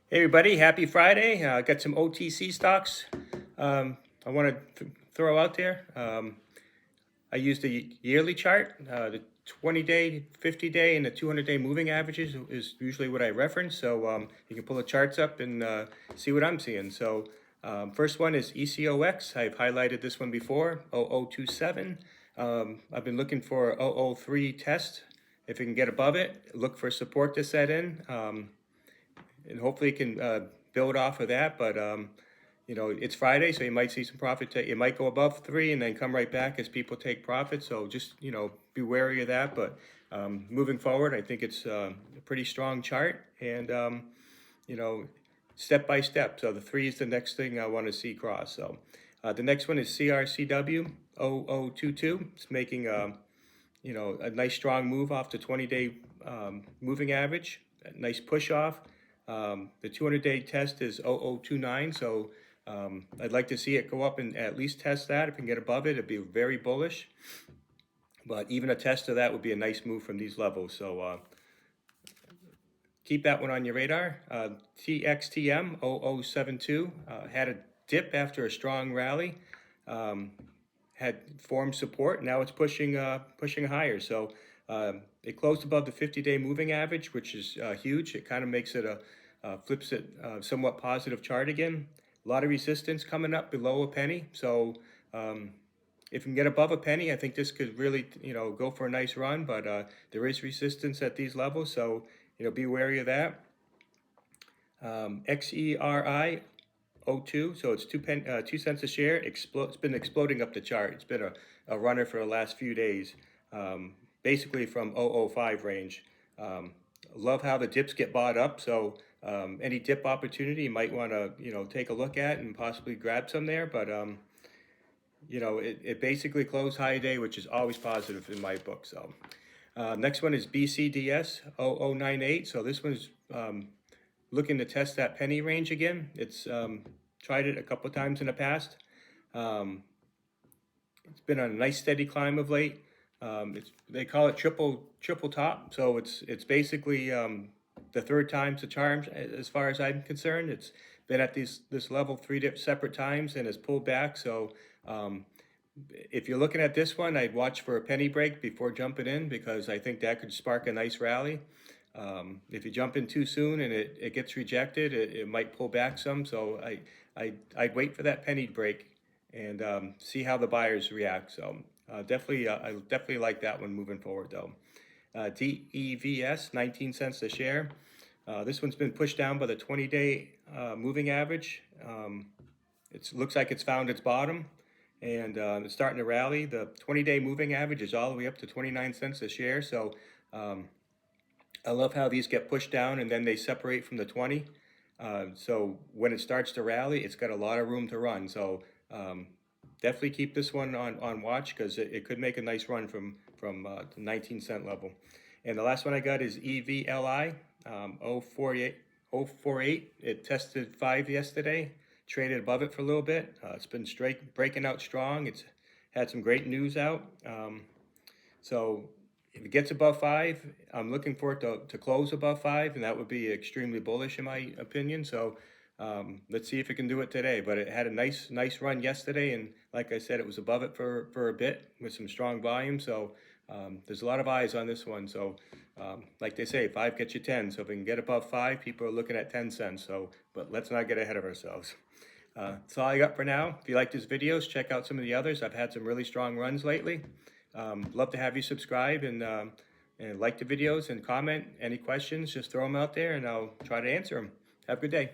Hey everybody, happy Friday. Got some OTC stocks I want to throw out there. I used the yearly chart, the 20-day, 50-day, and the 200-day moving averages is usually what I reference. So you can pull the charts up and see what I'm seeing. So first one is ECOX. I've highlighted this one before, 0027. I've been looking for 003 test. If you can get above it, look for support to set in. And hopefully it can build off of that. But you know, it's Friday, so you might see some profit. It might go above 3 and then come right back as people take profit. So just be wary of that. But moving forward, I think it's a pretty strong chart, and you know, step by step. So the 3 is the next thing I want to see cross. So the next one is CRCW 0022. It's making a nice strong move off the 20-day moving average. A nice push off. The 200-day test is 0029, so I'd like to see it go up and at least test that. If we can get above it, it'd be very bullish. But even a test of that would be a nice move from these levels. So keep that one on your radar. TXTM 0072 had a dip after a strong rally. Had formed support. Now it's pushing higher. So it closed above the 50-day moving average, which is huge. It kind of makes it flips it somewhat positive chart again. A lot of resistance coming up below a penny. So if we can get above a penny, I think this could really go for a nice run. But there is resistance at these levels, so be wary of that. XERI 02, so it's 2 cents a share. It's been exploding up the chart. It's been a runner for the last few days, basically from 005 range. Love how the dips get bought up. So any dip opportunity you might want to take a look at and possibly grab some there. But it basically closed high day, which is always positive in my book. So next one is BCDS 0098. So this one's looking to test that penny range again. It's tried it a couple times in the past. It's been on a nice steady climb of late. They call it triple top. So it's basically the third time's the charm as far as I'm concerned. It's been at this level 3 separate times and has pulled back. So if you're looking at this one, I'd watch for a penny break before jumping in, because I think that could spark a nice rally. If you jump in too soon and it gets rejected, it might pull back some. So I'd wait for that penny break and see how the buyers react. So I definitely like that one moving forward though. DEVS 19 cents a share. This one's been pushed down by the 20-day moving average. It looks like it's found its bottom, and it's starting to rally. The 20-day moving average is all the way up to 29 cents a share. So I love how these get pushed down and then they separate from the 20. So when it starts to rally, it's got a lot of room to run. So definitely keep this one on watch, because it could make a nice run from the 19-cent level. And the last one I got is EVLI 048. It tested 5 yesterday, traded above it for a little bit. It's been breaking out strong. It's had some great news out. So if it gets above 5, I'm looking for it to close above 5, and that would be extremely bullish in my opinion. So let's see if it can do it today. But it had a nice run yesterday, and like I said, it was above it for a bit with some strong volume. So there's a lot of eyes on this one. So like they say, 5 gets you 10. So if we can get above 5, people are looking at 10 cents. So, but let's not get ahead of ourselves. That's all I got for now. If you like these videos, check out some of the others. I've had some really strong runs lately. Love to have you subscribe and like the videos and comment. Any questions, just throw them out there and I'll try to answer them. Have a good day.